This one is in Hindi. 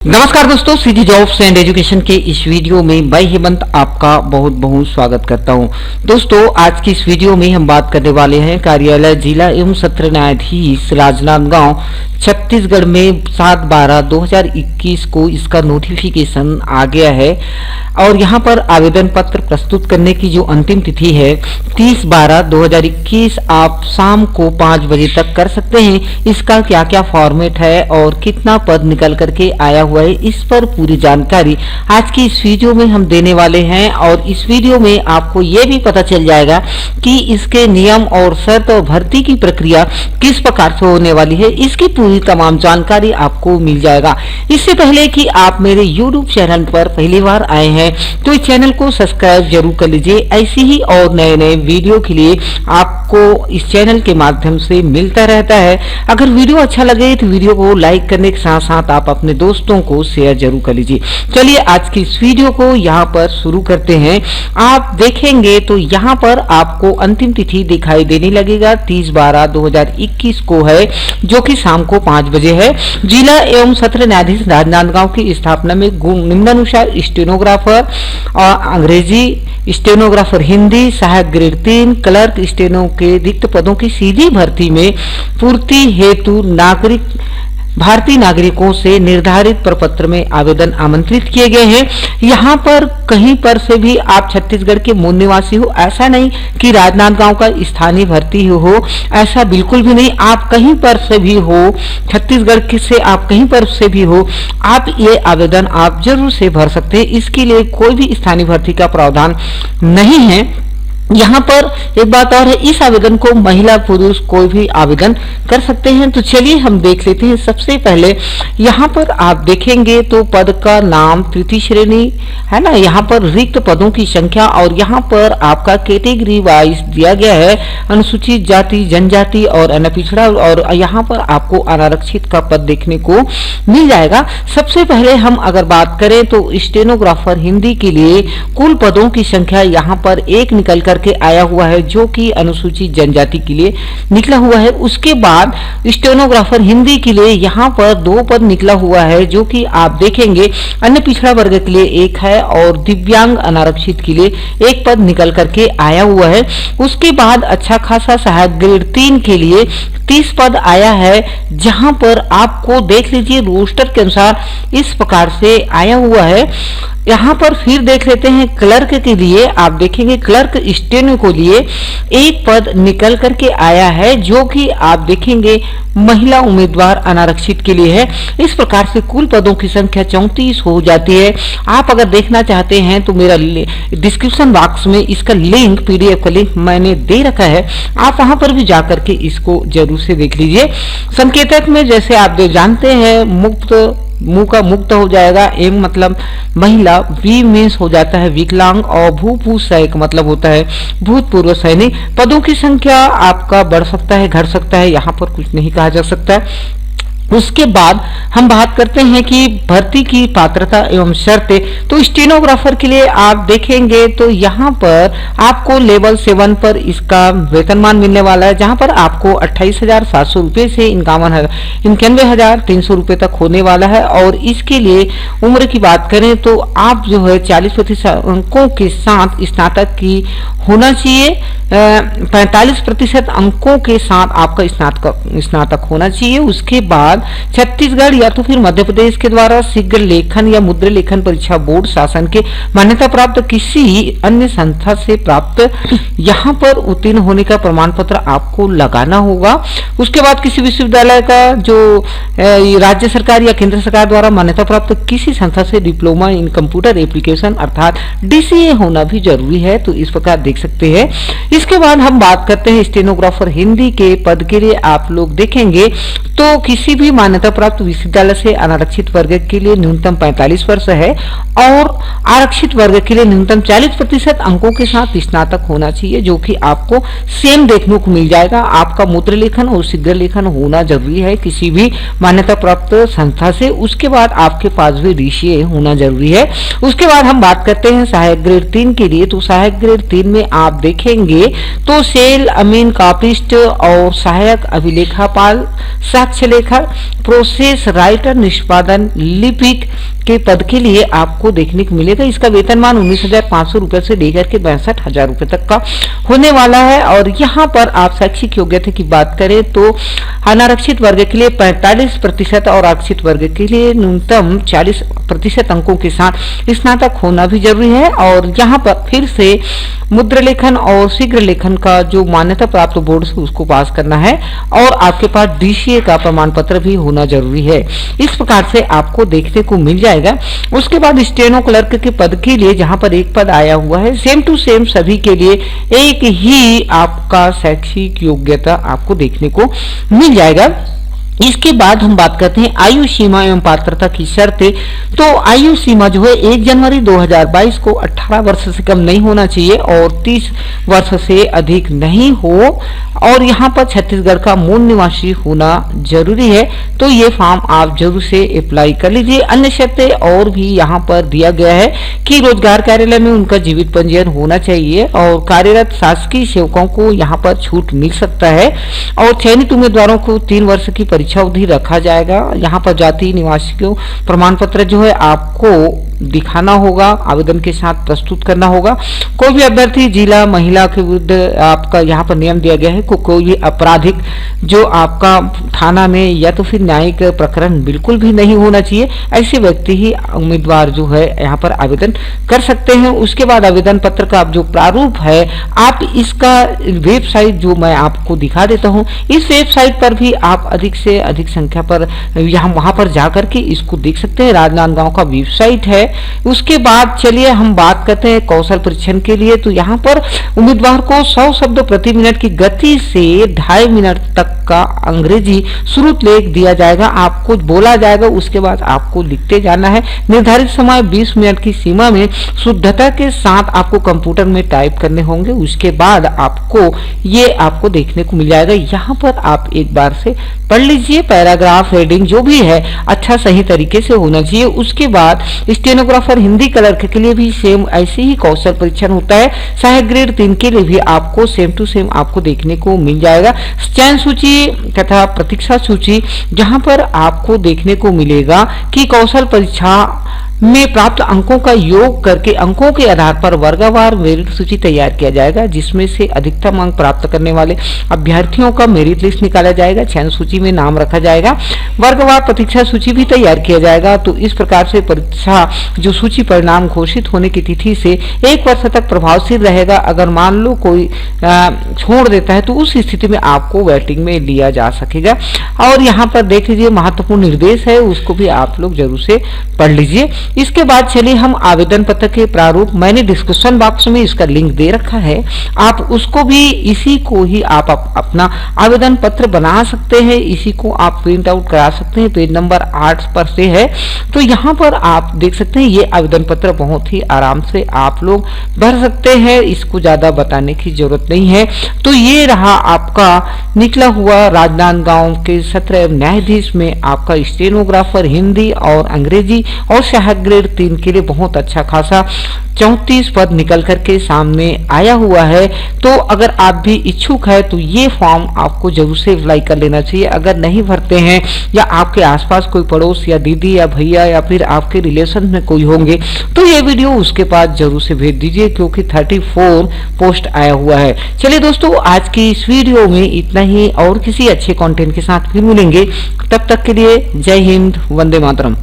नमस्कार दोस्तों, सीधी जॉब्स एंड एजुकेशन के इस वीडियो में मैं हेमंत आपका बहुत बहुत स्वागत करता हूं। दोस्तों, आज की इस वीडियो में हम बात करने वाले हैं कार्यालय जिला एवं सत्र न्यायाधीश राजनांदगांव छत्तीसगढ़ में 7/12/2021 को इसका नोटिफिकेशन आ गया है और यहां पर आवेदन पत्र प्रस्तुत करने की जो अंतिम तिथि है 30/12/2021 आप शाम को 5 बजे तक कर सकते हैं। इसका क्या क्या फॉर्मेट है और कितना पद निकल करके आया हुआ है, इस पर पूरी जानकारी आज की इस वीडियो में हम देने वाले हैं और इस वीडियो में आपको ये भी पता चल जाएगा कि इसके नियम और शर्त और भर्ती की प्रक्रिया किस प्रकार से होने वाली है। इसकी पूरी तमाम जानकारी आपको मिल जाएगा। इससे पहले कि आप मेरे YouTube चैनल पर पहली बार आए हैं तो इस चैनल को सब्सक्राइब जरूर कर लीजिए। ऐसी ही और नए नए वीडियो के लिए आपको इस चैनल के माध्यम से मिलता रहता है। अगर वीडियो अच्छा लगे तो वीडियो को लाइक करने के साथ साथ आप अपने दोस्तों को शेयर जरूर कर लीजिए। चलिए आज की इस वीडियो को यहाँ पर शुरू करते हैं। आप देखेंगे तो यहाँ पर आपको अंतिम तिथि दिखाई देने लगेगा 30/12/2021 को है, जो कि शाम को 5 बजे है। जिला एवं सत्र न्यायाधीश राजनांदगांव की स्थापना में निम्नानुसार स्टेनोग्राफर और अंग्रेजी स्टेनोग्राफर हिंदी, सहायक ग्रेड 3, क्लर्क स्टेनो के रिक्त पदों की सीधी भर्ती में पूर्ति हेतु भारतीय नागरिकों से निर्धारित प्रपत्र में आवेदन आमंत्रित किए गए हैं। यहाँ पर कहीं पर से भी आप छत्तीसगढ़ के मूल निवासी हो, ऐसा नहीं कि राजनांदगांव का स्थानीय भर्ती हो, ऐसा बिल्कुल भी नहीं। आप कहीं पर से भी हो, छत्तीसगढ़ से आप कहीं पर से भी हो, आप ये आवेदन आप जरूर से भर सकते हैं। इसके लिए कोई भी स्थानीय भर्ती का प्रावधान नहीं है। यहाँ पर एक बात और है, इस आवेदन को महिला पुरुष कोई भी आवेदन कर सकते हैं। तो चलिए हम देख लेते हैं। सबसे पहले यहाँ पर आप देखेंगे तो पद का नाम तृतीय श्रेणी है ना, यहाँ पर रिक्त पदों की संख्या और यहाँ पर आपका कैटेगरी वाइज दिया गया है, अनुसूचित जाति, जनजाति और अनपिछड़ा, और यहाँ पर आपको अनारक्षित का पद देखने को मिल जाएगा। सबसे पहले हम अगर बात करें तो स्टेनोग्राफर हिंदी के लिए कुल पदों की संख्या यहाँ पर 1 निकल कर के आया हुआ है, जो कि अनुसूचित जनजाति के लिए निकला हुआ है। उसके बाद स्टेनोग्राफर हिंदी के लिए यहाँ पर 2 पद निकला हुआ है, जो कि आप देखेंगे अन्य पिछड़ा वर्ग के लिए 1 है और दिव्यांग अनारक्षित के लिए 1 पद निकल करके आया हुआ है। उसके बाद अच्छा खासा सहायक ग्रेड 3 के लिए 30 पद आया है, जहां पर आपको देख लीजिए रोस्टर के अनुसार इस प्रकार से आया हुआ है। यहाँ पर फिर देख लेते हैं क्लर्क के लिए, आप देखेंगे क्लर्क स्टेनो को लिए 1 पद निकल करके आया है, जो कि आप देखेंगे महिला उम्मीदवार अनारक्षित के लिए है। इस प्रकार से कुल पदों की संख्या 34 हो जाती है। आप अगर देखना चाहते हैं तो मेरा डिस्क्रिप्शन बॉक्स में इसका लिंक, PDF का लिंक मैंने दे रखा है, आप वहां पर भी जाकर के इसको जरूर से देख लीजिए। संकेतक में जैसे आप जानते हैं मुंह का मुक्त हो जाएगा, एम मतलब महिला, वी मीन्स हो जाता है विकलांग और भूपू सैनिक मतलब होता है भूतपूर्व सैनिक। पदों की संख्या आपका बढ़ सकता है, घट सकता है, यहाँ पर कुछ नहीं कहा जा सकता है। उसके बाद हम बात करते हैं कि भर्ती की पात्रता एवं शर्तें। तो स्टेनोग्राफर के लिए आप देखेंगे तो यहाँ पर आपको लेवल 7 पर इसका वेतनमान मिलने वाला है, जहाँ पर आपको 28,700 रुपये से 91,300 रुपये तक होने वाला है। और इसके लिए उम्र की बात करें तो आप जो है 40% अंकों के साथ स्नातक की होना चाहिए, 45% अंकों के साथ आपका स्नातक होना चाहिए। उसके बाद छत्तीसगढ़ या तो फिर मध्य प्रदेश के द्वारा शीघ्र लेखन या मुद्रा लेखन परीक्षा बोर्ड शासन के मान्यता प्राप्त किसी अन्य संस्था से प्राप्त यहाँ पर उत्तीर्ण होने का प्रमाण पत्र आपको लगाना होगा। उसके बाद किसी विश्वविद्यालय का जो राज्य सरकार या केंद्र सरकार द्वारा मान्यता प्राप्त किसी संस्था से डिप्लोमा इन कंप्यूटर एप्लीकेशन अर्थात DCA होना भी जरूरी है। तो इस प्रकार देख सकते हैं। इसके बाद हम बात करते हैं स्टेनोग्राफर हिंदी के पद के लिए। आप लोग देखेंगे तो किसी भी मान्यता प्राप्त विश्वविद्यालय से अनारक्षित वर्ग के लिए न्यूनतम 45 वर्ष है और आरक्षित वर्ग के लिए न्यूनतम 40% अंकों के साथ स्नातक होना चाहिए, जो कि आपको सेम देखने को मिल जाएगा। आपका मुद्रा लेखन और शीघ्र लेखन होना जरूरी है किसी भी मान्यता प्राप्त संस्था से। उसके बाद आपके पास भी DCA होना जरूरी है। उसके बाद हम बात करते हैं सहायक ग्रेड 3 के लिए। तो सहायक ग्रेड 3 में आप देखेंगे तो सेल अमीन कापिस्ट और सहायक अभिलेखापाल, साक्ष्य लेखक, प्रोसेस राइटर निष्पादन लिपिक के पद के लिए आपको देखने को मिलेगा। इसका वेतनमान 19,500 रुपए से लेकर के 62,000 रुपए तक का होने वाला है। और यहाँ पर आप शैक्षिक योग्यता की बात करें तो अनारक्षित वर्ग के लिए 45% और आरक्षित वर्ग के लिए न्यूनतम 40% अंकों के साथ स्नातक होना भी जरूरी है। और यहाँ पर फिर से मुद्रा लेखन और शीघ्र लेखन का जो मान्यता प्राप्त बोर्ड से उसको पास करना है और आपके पास DCA का प्रमाण पत्र भी होना जरूरी है। इस प्रकार से आपको देखने को मिल जाएगा। उसके बाद स्टेनो क्लर्क के पद के लिए जहां पर एक पद आया हुआ है, सेम टू सेम सभी के लिए एक ही आपका शैक्षिक योग्यता आपको देखने को मिल जाएगा। इसके बाद हम बात करते हैं आयु सीमा एवं पात्रता की शर्तें। तो आयु सीमा जो है 1 जनवरी 2022 को 18 वर्ष से कम नहीं होना चाहिए और 30 वर्ष से अधिक नहीं हो और यहाँ पर छत्तीसगढ़ का मूल निवासी होना जरूरी है। तो ये फॉर्म आप जरूर से अप्लाई कर लीजिए। अन्य शर्तें और भी यहाँ पर दिया गया है कि रोजगार कार्यालय में उनका जीवित पंजीयन होना चाहिए और कार्यरत शासकीय सेवकों को यहाँ पर छूट मिल सकता है और चयनित उम्मीदवारों को 3 वर्ष की परीक्षा अवधि रखा जाएगा। यहाँ पर जाति निवासियों प्रमाण पत्र जो है आपको दिखाना होगा, आवेदन के साथ प्रस्तुत करना होगा। कोई भी अभ्यर्थी जिला महिला के विरुद्ध आपका यहाँ पर नियम दिया गया है कोई भी आपराधिक जो आपका थाना में या तो फिर न्यायिक प्रकरण बिल्कुल भी नहीं होना चाहिए। ऐसे व्यक्ति ही उम्मीदवार जो है यहाँ पर आवेदन कर सकते हैं। उसके बाद आवेदन पत्र का जो प्रारूप है आप इसका वेबसाइट जो मैं आपको दिखा देता हूँ, इस वेबसाइट पर भी आप अधिक से अधिक संख्या पर वहां पर जाकर के इसको देख सकते हैं। राजनांदगांव का वेबसाइट है। उसके बाद चलिए हम बात करते हैं कौशल परीक्षण के लिए। तो यहाँ पर उम्मीदवार को 100 शब्द प्रति मिनट की गति से 2.5 मिनट तक का अंग्रेजी श्रुत लेख दिया जाएगा, आपको बोला जाएगा, उसके बाद आपको लिखते जाना है। निर्धारित समय 20 मिनट की सीमा में शुद्धता के साथ आपको कंप्यूटर में टाइप करने होंगे। उसके बाद आपको ये आपको देखने को मिल जाएगा। यहाँ पर आप एक बार से पढ़ लीजिए, पैराग्राफ हेडिंग जो भी है अच्छा सही तरीके से होना चाहिए। उसके बाद स्टेनोग्राफर हिंदी क्लर्क के लिए भी सेम ऐसे ही कौशल परीक्षण होता है। सहायक ग्रेड 3 के लिए भी आपको सेम टू सेम आपको देखने को मिल जाएगा। चयन सूची तथा प्रतीक्षा सूची जहां पर आपको देखने को मिलेगा कि कौशल परीक्षा में प्राप्त अंकों का योग करके अंकों के आधार पर वर्गवार मेरिट सूची तैयार किया जाएगा, जिसमें से अधिकतम अंक प्राप्त करने वाले अभ्यर्थियों का मेरिट लिस्ट निकाला जाएगा, चयन सूची में नाम रखा जाएगा, वर्गवार प्रतीक्षा सूची भी तैयार किया जाएगा। तो इस प्रकार से परीक्षा जो सूची परिणाम घोषित होने की तिथि से 1 वर्ष तक प्रभावशील रहेगा। अगर मान लो कोई छोड़ देता है तो उस स्थिति में आपको वेटिंग में लिया जा सकेगा। और यहाँ पर देख लीजिए महत्वपूर्ण निर्देश है, उसको भी आप लोग जरूर से पढ़ लीजिए। इसके बाद चलिए हम आवेदन पत्र के प्रारूप, मैंने डिस्क्रिप्शन बॉक्स में इसका लिंक दे रखा है, आप उसको भी इसी को ही आप अपना आवेदन पत्र बना सकते हैं, इसी को आप प्रिंट आउट करा सकते हैं। पेज नंबर 8 पर से है। तो यहाँ पर आप देख सकते हैं ये आवेदन पत्र बहुत ही आराम से आप लोग भर सकते हैं, इसको ज्यादा बताने की जरूरत नहीं है। तो ये रहा आपका निकला हुआ राजनांदगांव के सत्र न्यायाधीश में आपका स्टेनोग्राफर हिंदी और अंग्रेजी और सहायक ग्रेड 3 के लिए बहुत अच्छा खासा 34 पद निकल करके सामने आया हुआ है। तो अगर आप भी इच्छुक है तो ये फॉर्म आपको जरूर से अप्लाई कर लेना चाहिए। अगर नहीं भरते हैं या आपके आसपास कोई पड़ोस या दीदी या भैया या फिर आपके रिलेशन में कोई होंगे तो ये वीडियो उसके पास जरूर से भेज दीजिए, क्योंकि 34 पोस्ट आया हुआ है। चलिए दोस्तों, आज की इस वीडियो में इतना ही, और किसी अच्छे कंटेंट के साथ फिर मिलेंगे। तब तक के लिए जय हिंद, वंदे मातरम।